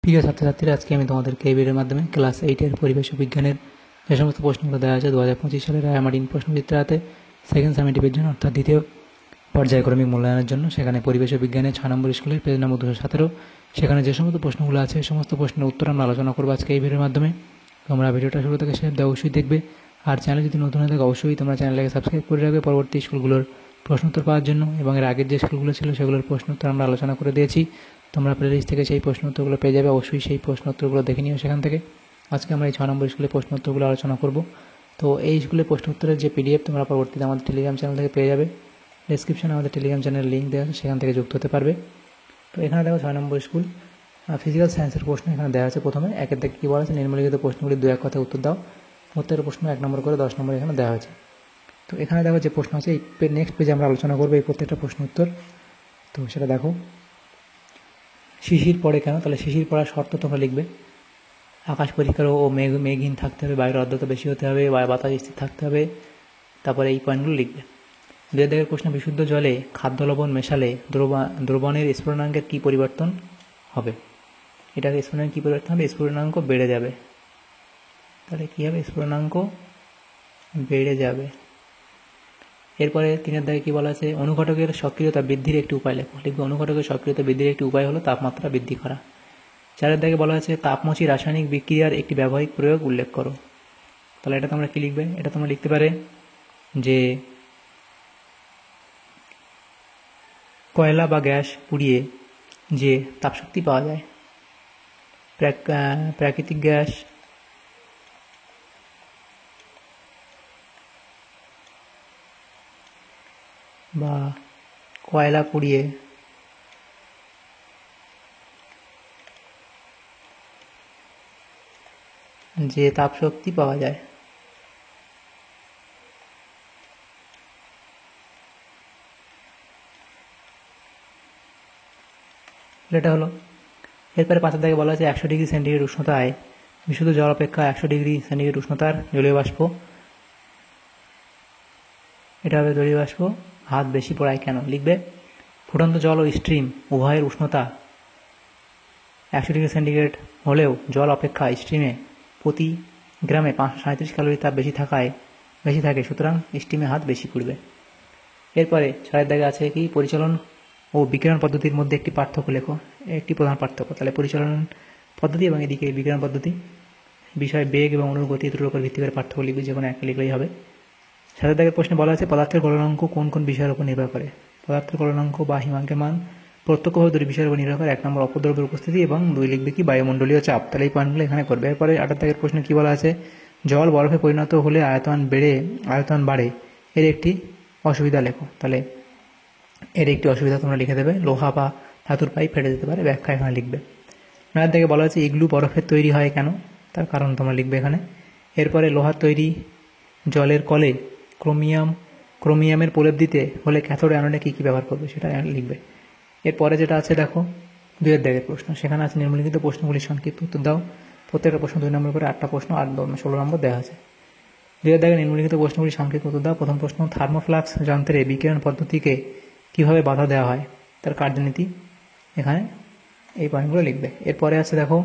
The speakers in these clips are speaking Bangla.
প্রিয় ছাত্রছাত্রীরা, আজকে আমি তোমাদেরকে এই ভিডিওর মাধ্যমে ক্লাস 8-এর পরিবেশ ও বিজ্ঞানের যে সমস্ত প্রশ্নগুলো দেওয়া আছে 2025 সালের রায়মার্টিন প্রশ্নবিচিত্রাতে সেকেন্ড সামেটিভের জন্য, অর্থাৎ দ্বিতীয় পর্যায়ক্রমিক মূল্যায়নের জন্য, সেখানে পরিবেশ ও বিজ্ঞানের 6 নম্বর স্কুলের পেজ নম্বর 217, সেখানে যে সমস্ত প্রশ্নগুলো আছে সেই সমস্ত প্রশ্নের উত্তর আমরা আলোচনা করবো আজকে এই ভিডিওর মাধ্যমে। তোমরা ভিডিওটা শুরু থেকে শেষ অবশ্যই দেখবে, আর চ্যানেল যদি নতুন হয়ে থাকে অবশ্যই তোমরা চ্যানেলটাকে সাবস্ক্রাইব করে রাখবে পরবর্তী স্কুলগুলোর প্রশ্নোত্তর পাওয়ার জন্য। এবং এর আগের যে স্কুলগুলো ছিল সেগুলোর প্রশ্নোত্তর আমরা আলোচনা করে দিয়েছি, তোমরা প্লেলিস্ট থেকে সেই প্রশ্নোত্তরগুলো পেয়ে যাবে, অবশ্যই সেই প্রশ্নোত্তরগুলো দেখে নিও সেখান থেকে। আজকে আমরা এই 6 নম্বর স্কুলের প্রশ্নোত্তরগুলো আলোচনা করব। তো এই স্কুলের প্রশ্নোত্তরের যে পিডিএফ তোমরা পরবর্তীতে আমাদের টেলিগ্রাম চ্যানেল থেকে পেয়ে যাবে, ডেসক্রিপশনে আমাদের টেলিগ্রাম চ্যানেলের লিঙ্ক দেওয়া আছে, সেখান থেকে যুক্ত হতে পারবে। তো এখানে দেখো 6 নম্বর স্কুল ফিজিক্যাল সায়েন্সের প্রশ্ন এখানে দেওয়া আছে। প্রথমে একের থেকে কী বলা আছে, নিম্নলিখিত প্রশ্নগুলি 2-1 কথায় উত্তর দাও। প্রত্যেকটা প্রশ্ন 1 নম্বর করে 10 নম্বর এখানে দেওয়া হয়েছে। তো এখানে দেখো যে প্রশ্ন আছে, এই নেক্সট পেজে আমরা আলোচনা করবো এই প্রত্যেকটা প্রশ্ন উত্তর। তো সেটা দেখো, শিশির পড়ে কেন? তাহলে শিশির পড়ার শর্ত তোমরা লিখবে। আকাশ পরিষ্কার ও মেঘহীন থাকতে হবে, বায়ুর আর্দ্রতা বেশি হতে হবে, বাতাস স্থির থাকতে হবে। তারপরে এই পয়েন্টগুলো লিখবে। 2 দাগের প্রশ্ন, বিশুদ্ধ জলে খাদ্য লবণ মেশালে দ্রবণের স্ফুটনাঙ্কের কী পরিবর্তন হবে? এটাকে স্ফুটনাঙ্ক কী পরিবর্তন হবে? স্ফুটনাঙ্ক বেড়ে যাবে। তাহলে কী হবে? স্ফুটনাঙ্ক বেড়ে যাবে। এরপরে 3 দাগে কী বলা আছে, অনুঘটকের সক্রিয়তা বৃদ্ধির একটি উপায় লেখো। লিখবে অনুঘটকের সক্রিয়তা বৃদ্ধির একটি উপায় হলো তাপমাত্রা বৃদ্ধি করা। 4 দাগে বলা আছে, তাপমোচী রাসায়নিক বিক্রিয়ার একটি ব্যবহারিক প্রয়োগ উল্লেখ করো। তাহলে এটা তোমরা কী লিখবে? এটা তোমরা লিখতে পারে যে কয়লা বা গ্যাস পুড়িয়ে যে তাপশক্তি পাওয়া যায়, প্রাকৃতিক গ্যাস বা কয়লা পুড়িয়ে যে তাপশক্তি পাওয়া যায় এটা হলো। এরপরে 5 দাগে বলা আছে, 100 ডিগ্রি সেন্টিগ্রেড উষ্ণতায় বিশুদ্ধ জল অপেক্ষা 100 ডিগ্রি সেন্টিগ্রেড উষ্ণতার জলীয় বাষ্প, এটা হবে জলীয় বাষ্প, হাত বেশি পড়ায় কেন? লিখবে ফুটন্ত জল ও স্ট্রিম উভয়ের উষ্ণতা 100 ডিগ্রি সেন্টিগ্রেড হলেও জল অপেক্ষা স্ট্রিমে প্রতি গ্রামে 537 ক্যালোরি তাপ বেশি থাকে, সুতরাং স্ট্রিমে হাত বেশি পড়বে। এরপরে 6 দাগে আছে কি, পরিচালন ও বিকিরণ পদ্ধতির মধ্যে একটি পার্থক্য লেখো। একটি প্রধান পার্থক্য, তাহলে পরিচালন পদ্ধতি এবং এদিকে বিকিরণ পদ্ধতি, বিষয় বেগ এবং অণুর গতি দুটোর উপর ভিত্তি করে পার্থক্য লিখবে, যে কোনো একটা লিখলেই হবে। 7 দাগের প্রশ্নে বলা আছে, পদার্থের গলনাঙ্ক কোন কোন বিষয়ের উপর নির্ভর করে? পদার্থের গলনাঙ্ক বা হিমাঙ্কের মান প্রত্যক্ষভাবে 2 বিষয়ের উপর নির্ভর করে। 1 নম্বর অপদ্রব্যের উপস্থিতি এবং 2 লিখবে কি, বায়ুমণ্ডলীয় চাপ। তাহলে এই পয়েন্টগুলো এখানে করবে। এরপরে 8 দাগের প্রশ্নে কী বলা আছে, জল বরফে পরিণত হলে আয়তন বাড়ে, এর একটি অসুবিধা লেখো। তাহলে এর একটি অসুবিধা তোমরা লিখে দেবে, লোহা বা ধাতুর পাইপ ফেটে যেতে পারে, ব্যাখ্যা এখানে লিখবে। 9 দাগে বলা আছে, ইগলু বরফের তৈরি হয় কেন? তার কারণ তোমরা লিখবে এখানে। এরপরে লোহার তৈরি জলের কলে ক্রোমিয়ামের প্রলেপ দিতে হলে ক্যাথোড অ্যানোডে কী কী ব্যবহার করবে সেটা লিখবে। এরপরে যেটা আছে দেখো 2 দাগের প্রশ্ন, সেখানে আছে নিম্নলিখিত প্রশ্নগুলির সংক্ষিপ্ত উত্তর দাও। প্রত্যেকটা প্রশ্ন 2 নম্বর করে 8টা প্রশ্ন, 16 নম্বর দেওয়া আছে। 2 দাগে নিম্নলিখিত প্রশ্নগুলির সংক্ষিপ্ত উত্তর দাও। প্রথম প্রশ্ন, থার্মোফ্লাক্স যন্ত্রে বিকিরণ পদ্ধতিকে কীভাবে বাধা দেওয়া হয়, তার কার্যনীতি এখানে এই পয়েন্টগুলো লিখবে। এরপরে আছে দেখো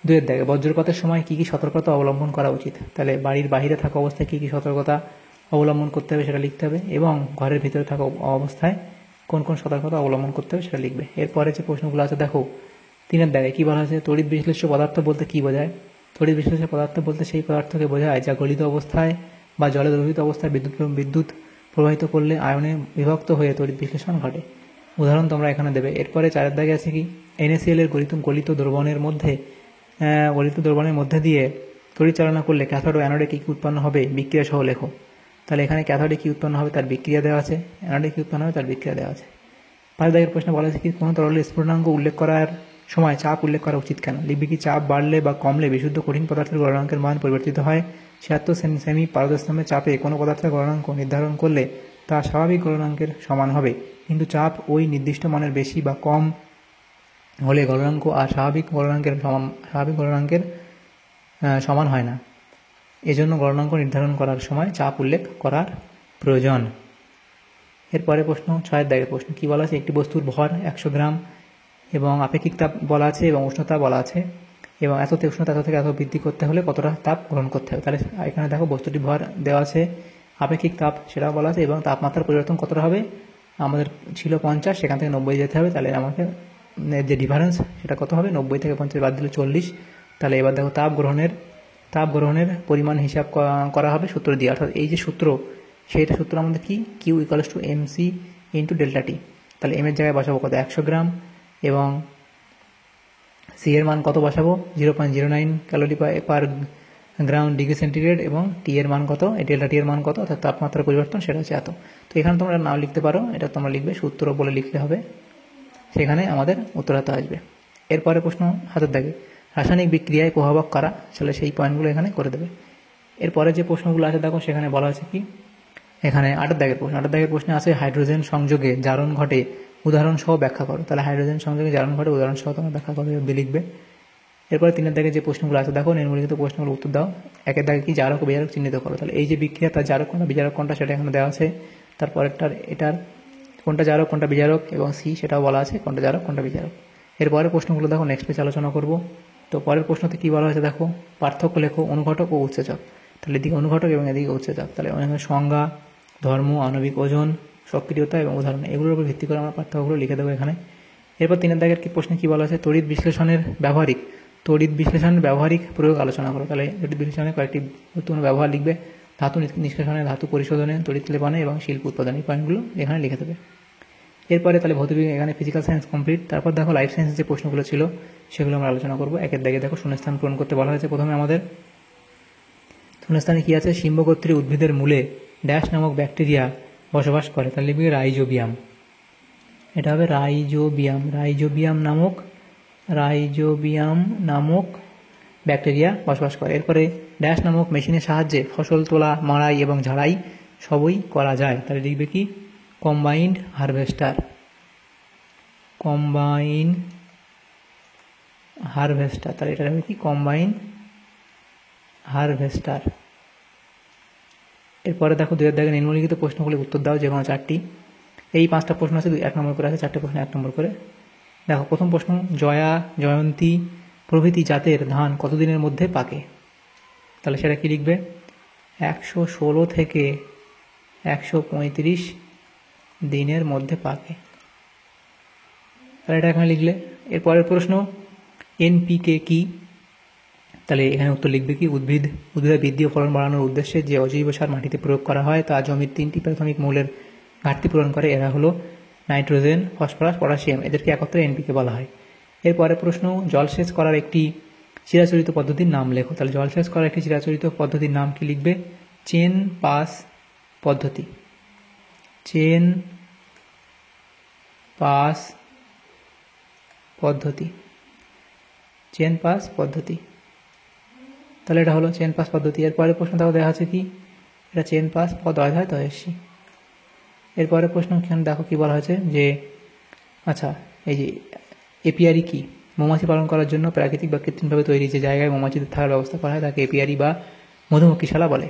2 দাগে, বজ্রপাতের সময় কী কী সতর্কতা অবলম্বন করা উচিত? তাহলে বাড়ির বাইরে থাকা অবস্থায় কী কী সতর্কতা অবলম্বন করতে হবে সেটা লিখতে হবে, এবং ঘরের ভিতরে থাকা অবস্থায় কোন কোন সতর্কতা অবলম্বন করতে হবে সেটা লিখবে। এরপরে যে প্রশ্নগুলো আছে দেখো 3 দাগে কী বলা আছে, তড়িৎ বিশ্লেষ্য পদার্থ বলতে কী বোঝায়? তড়িৎ বিশ্লেষ্য পদার্থ বলতে সেই পদার্থকে বোঝায় যা গলিত অবস্থায় বা জলে দ্রবীভূত অবস্থায় বিদ্যুৎ প্রবাহিত করলে আয়নে বিভক্ত হয়ে তড়িৎ বিশ্লেষণ ঘটে। উদাহরণ তোমরা এখানে দেবে। এরপরে 4 দাগে আছে কি, NaCl এর গলিত দ্রবণের মধ্যে দিয়ে তড়িৎ চালনা করলে ক্যাথোড ও অ্যানোডে কী উৎপন্ন হবে, বিক্রিয়া সহ লেখো। তাহলে এখানে ক্যাথোডে কী উৎপন্ন হবে তার বিক্রিয়া দেওয়া আছে, অ্যানোডে কী উৎপন্ন হবে তার বিক্রিয়া দেওয়া আছে। 5 দাগের প্রশ্নে বলা আছে কি, কোনো তরলের স্ফুটনাঙ্ক উল্লেখ করার সময় চাপ উল্লেখ করা উচিত কেন? লিখবে কি, চাপ বাড়লে বা কমলে বিশুদ্ধ কঠিন পদার্থের গলনাঙ্কের মান পরিবর্তিত হয়। 76 সেমি পারদস্তম্ভের চাপে কোনো পদার্থের গলনাঙ্ক নির্ধারণ করলে তা স্বাভাবিক গলনাঙ্কের সমান হবে, কিন্তু চাপ ওই নির্দিষ্ট মানের বেশি বা কম হলে গলনাঙ্ক আর স্বাভাবিক গলনাঙ্কের সমান হয় না। এজন্য গলনাঙ্ক নির্ধারণ করার সময় চাপ উল্লেখ করার প্রয়োজন। এরপরে প্রশ্ন 6 দাগের প্রশ্ন, কী বলা আছে, একটি বস্তুর ভর 100 গ্রাম এবং আপেক্ষিক তাপ বলা আছে এবং উষ্ণতা বলা আছে, এবং এততে উষ্ণতা এত থেকে এত বৃদ্ধি করতে হলে কতটা তাপ গ্রহণ করতে হবে। তাহলে এখানে দেখো বস্তুটি ভর দেওয়া আছে, আপেক্ষিক তাপ সেটাও বলা আছে, এবং তাপমাত্রার পরিবর্তন কতটা হবে, আমাদের ছিল 50, সেখান থেকে 90 যেতে হবে। তাহলে আমাকে যে ডিফারেন্স সেটা কত হবে, 90 থেকে 50 বাদ দিলে 40। তাহলে এবার দেখো তাপ গ্রহণের পরিমাণ হিসাব করা হবে সূত্র দিয়ে, অর্থাৎ এই যে সূত্র সেইটা সূত্র আমাদের কি, Q equals to MC into delta T. তাহলে এম এর জায়গায় বসাবো কত, 100 গ্রাম, এবং সি এর মান কত বসাবো, 0.09 ক্যালোরি পার গ্রাম ডিগ্রি সেন্টিগ্রেড, এবং টি এর মান কত, ডেল্টা টি এর মান কত, অর্থাৎ তাপমাত্রার পরিবর্তন সেটা হচ্ছে এত। তো এখানে তোমরা নাম লিখতে পারো, এটা তোমরা লিখবে সূত্র বলে লিখতে হবে, সেখানে আমাদের উত্তর হাতে আসবে। এরপরে প্রশ্ন হাতের দাগে, রাসায়নিক বিক্রিয়ায় প্রভাবক কারা, তাহলে সেই পয়েন্টগুলো এখানে করে দেবে। এরপরে যে প্রশ্নগুলো আছে দেখো, সেখানে বলা আছে কি, এখানে 8 দাগের প্রশ্নে আছে হাইড্রোজেন সংযোগে জারণ ঘটে উদাহরণ সহ ব্যাখ্যা করো। তাহলে হাইড্রোজেন সংযোগে জারণ ঘটে উদাহরণ সহ তোমরা ব্যাখ্যা করবে, লিখবে। এরপরে 3 দাগে যে প্রশ্নগুলো আছে দেখো, নিম্নলিখিত প্রশ্নগুলো উত্তর দাও। 1 দাগে কি, জারক ও বিজারক চিহ্নিত করো। তাহলে এই যে বিক্রিয়া, তার জারক কোনটা বিজারক কোনটা সেটা এখানে দেওয়া আছে। তারপরেরটার এটার কোনটা জারক কোনটা বিজারক, এবং সি সেটাও বলা আছে কোনটা জারক কোনটা বিজারক। এরপরে প্রশ্নগুলো দেখো নেক্সট পেজে আলোচনা করব। তো পরের প্রশ্নতে কি বলা হয়েছে দেখো, পার্থক্য লেখো অনুঘটক ও উৎসেচক। তাহলে এদিকে অনুঘটক এবং এদিকে উৎসেচক। তাহলে সংজ্ঞা, ধর্ম, আণবিক ওজন, সক্রিয়তা এবং উদাহরণ, এগুলোর উপর ভিত্তি করে আমরা পার্থক্যগুলো লিখে দেবো এখানে। এরপর 3 দাগের কি প্রশ্নে কি বলা আছে, তড়িৎ বিশ্লেষণের ব্যবহারিক প্রয়োগ আলোচনা করো। তাহলে তড়িৎ বিশ্লেষণের কয়েকটি গুরুত্বপূর্ণ ব্যবহার লিখবে, ধাতু নিষ্কাশনে, ধাতু পরিশোধনে, তড়িৎ লেপনে এবং শিল্প উৎপাদনে, এই পয়েন্টগুলো এখানে লিখে দেবে। এরপরে তাহলে ভৌতবিজ্ঞান, এখানে ফিজিক্যাল সায়েন্স কমপ্লিট। তারপর দেখো লাইফ সায়েন্সের যে প্রশ্নগুলো ছিল সেগুলো আমরা আলোচনা করবো। 1 দাগে দেখো শূন্যস্থান পূরণ করতে বলা হয়েছে। প্রথমে আমাদের শূন্যস্থানে কি আছে, সিম্বগোত্রী উদ্ভিদের মূলে ড্যাশ নামক ব্যাকটেরিয়া বসবাস করে। তাহলে লিখবে রাইজোবিয়াম, এটা হবে রাইজোবিয়াম নামক ব্যাকটেরিয়া বসবাস করে। এরপরে ড্যাশ নামক মেশিনের সাহায্যে ফসল তোলা, মাড়াই এবং ঝাড়াই সবই করা যায়। তাহলে লিখবে কি, কম্বাইন্ড হারভেস্টার। তাহলে এটা হবে কি, কম্বাইন্ড হারভেস্টার। এরপরে দেখো 2 দাগে নিম্নলিখিত প্রশ্নগুলি উত্তর দাও, যে কোনো 4টি। এই 5টা প্রশ্ন আছে, 1 নম্বর করে আছে, 4টে প্রশ্ন 1 নম্বর করে। দেখো প্রথম প্রশ্ন, জয়া, জয়ন্তী প্রভৃতি জাতের ধান কতদিনের মধ্যে পাকে। তাহলে সেটা কি লিখবে, 116 থেকে 135 দিনের মধ্যে পাকে। তাহলে এটা এখানে লিখলে। এরপরের প্রশ্ন, এনপিকে কি। তাহলে এখানে উত্তর লিখবে কি, উদ্ভিদের বৃদ্ধি ও ফলন বাড়ানোর উদ্দেশ্যে যে অজৈব সার মাটিতে প্রয়োগ করা হয় তা জমির 3টি প্রাথমিক মৌলের ঘাটতি পূরণ করে। এরা হলো নাইট্রোজেন, ফসফরাস, পটাশিয়াম, এদেরকে একত্রে এনপিকে বলা হয়। এরপরে প্রশ্ন, জলসেচ করার একটি চিরাচরিত পদ্ধতির নাম লেখো। তাহলে জলসেচ করার একটি চিরাচরিত পদ্ধতির নাম কি লিখবে, চেন পাস পদ্ধতি। তাহলে এটা হলো চেন পাস পদ্ধতি। এরপরে প্রশ্ন দেখো দেখা আছে কি, এটা চেন পাস পদ হয় তো এসছি। এরপরে প্রশ্ন এখানে দেখো কি বলা হয়েছে, যে আচ্ছা এই যে এপিয়ারি কি, মৌমাছি পালন করার জন্য প্রাকৃতিক বা কৃত্রিমভাবে তৈরি যে জায়গায় মৌমাছিদের থাকার ব্যবস্থা করা হয় তাকে এপিয়ারি বা মধুমক্ষিশালা বলে।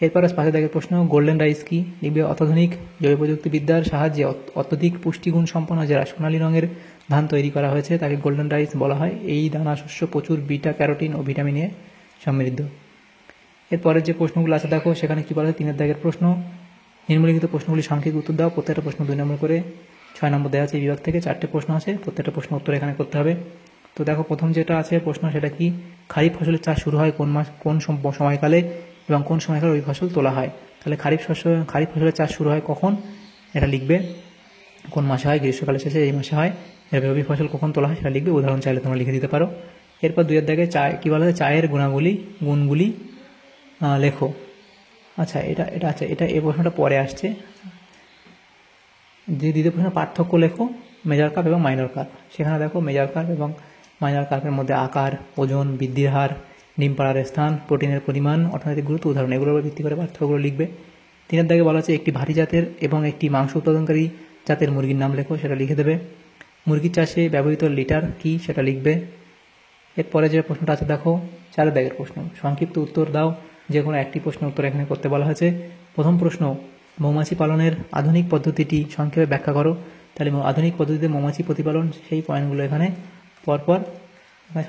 এরপরে 5 দাগের প্রশ্ন, গোল্ডেন রাইস কি লিখবে, অত্যাধুনিক জৈব প্রযুক্তিবিদ্যার সাহায্যে অত্যধিক পুষ্টিগুণ সম্পন্ন যারা সোনালী রঙের ধান তৈরি করা হয়েছে তাকে গোল্ডেন রাইস বলা হয়। এই দানা শস্য প্রচুর বিটা ক্যারোটিন ও ভিটামিনে সমৃদ্ধ। এরপরের যে প্রশ্নগুলো আছে দেখো, সেখানে কি বলা হয়, 3 দাগের প্রশ্ন, নিম্নলিখিত প্রশ্নগুলি সংক্ষেপে উত্তর দাও। প্রত্যেকটা প্রশ্ন 2 নম্বর করে, 6 নম্বর দেওয়া আছে। এই বিভাগ থেকে 4টে প্রশ্ন আছে, প্রত্যেকটা প্রশ্ন উত্তর এখানে করতে হবে। তো দেখো প্রথম যেটা আছে প্রশ্ন, সেটা কি, খারিফ ফসলের চাষ শুরু হয় কোন সময়কালে এবং কোন সময়কালে ওই ফসল তোলা হয়। তাহলে খারিফ ফসলের চাষ শুরু হয় কখন, এটা লিখবে কোন মাসে হয়, গ্রীষ্মকালের শেষে এই মাসে হয়। এরপর রবি ফসল কখন তোলা হয় সেটা লিখবে, উদাহরণ চাইলে তোমরা লিখে দিতে পারো। এরপর 2 দাগে কি বলা হয়, চায়ের গুণগুলি লেখো। আচ্ছা এটা এই প্রশ্নটা পরে আসছে। যে দ্বিতীয় প্রশ্ন, পার্থক্য লেখো মেজর কার্ভ এবং মাইনর কার্ভ। সেখানে দেখো মেজর কার্ভ এবং মাইনর কার্ভের মধ্যে আকার, ওজন, বৃদ্ধির হার, ডিম পাড়ার স্থান, প্রোটিনের পরিমাণ, অর্থনৈতিক গুরুত্ব, উদাহরণ, এগুলোর উপর ভিত্তি করে পার্থক্যগুলো লিখবে। 3 দাগে বলা আছে একটি ভারী জাতের এবং একটি মাংস উৎপাদনকারী জাতের মুরগির নাম লেখো, সেটা লিখে দেবে। মুরগির চাষে ব্যবহৃত লিটার কি, সেটা লিখবে। এরপরে যে প্রশ্নটা আছে দেখো, 4 দাগের প্রশ্ন, সংক্ষিপ্ত উত্তর দাও, যে কোনো একটি প্রশ্নের উত্তর এখানে করতে বলা হয়েছে। প্রথম প্রশ্ন, মৌমাছি পালনের আধুনিক পদ্ধতিটি সংক্ষেপে ব্যাখ্যা করো। তাহলে আধুনিক পদ্ধতিতে মৌমাছি প্রতিপালন, সেই পয়েন্টগুলো এখানে পরপর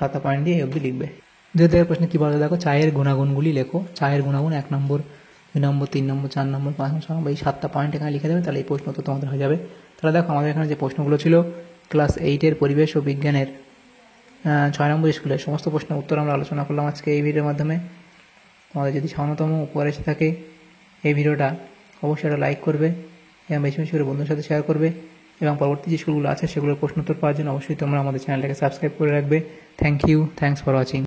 7টা পয়েন্ট দিয়ে এই অবধি লিখবে। 2 প্রশ্নে কী বলা, দেখো চায়ের গুণাগুণগুলি লেখো। চায়ের গুণাগুণ 1 নম্বর, 2 নম্বর, 3 নম্বর, 4 নম্বর, 5 নম্বর, 6 নম্বর, এই 7টা পয়েন্ট এখানে লিখে দেবে, তাহলে এই প্রশ্ন তো তোমাদের হয়ে যাবে। তাহলে দেখো আমাদের এখানে যে প্রশ্নগুলো ছিল ক্লাস 8-এর পরিবেশ ও বিজ্ঞানের 6 নম্বর স্কুলের সমস্ত প্রশ্নের উত্তর আমরা আলোচনা করলাম আজকে এই ভিডিওর মাধ্যমে। তোমাদের যদি সামান্যতম উপকার এসে থাকে এই ভিডিওটা, অবশ্যই একটা লাইক করবে এবং বেশি বেশি করে বন্ধুদের সাথে শেয়ার করবে, এবং পরবর্তী যে স্কুলগুলো আছে সেগুলোর প্রশ্নোত্তর পাওয়ার জন্য অবশ্যই তোমরা আমাদের চ্যানেলটাকে সাবস্ক্রাইব করে রাখবে। Thank you, thanks for watching.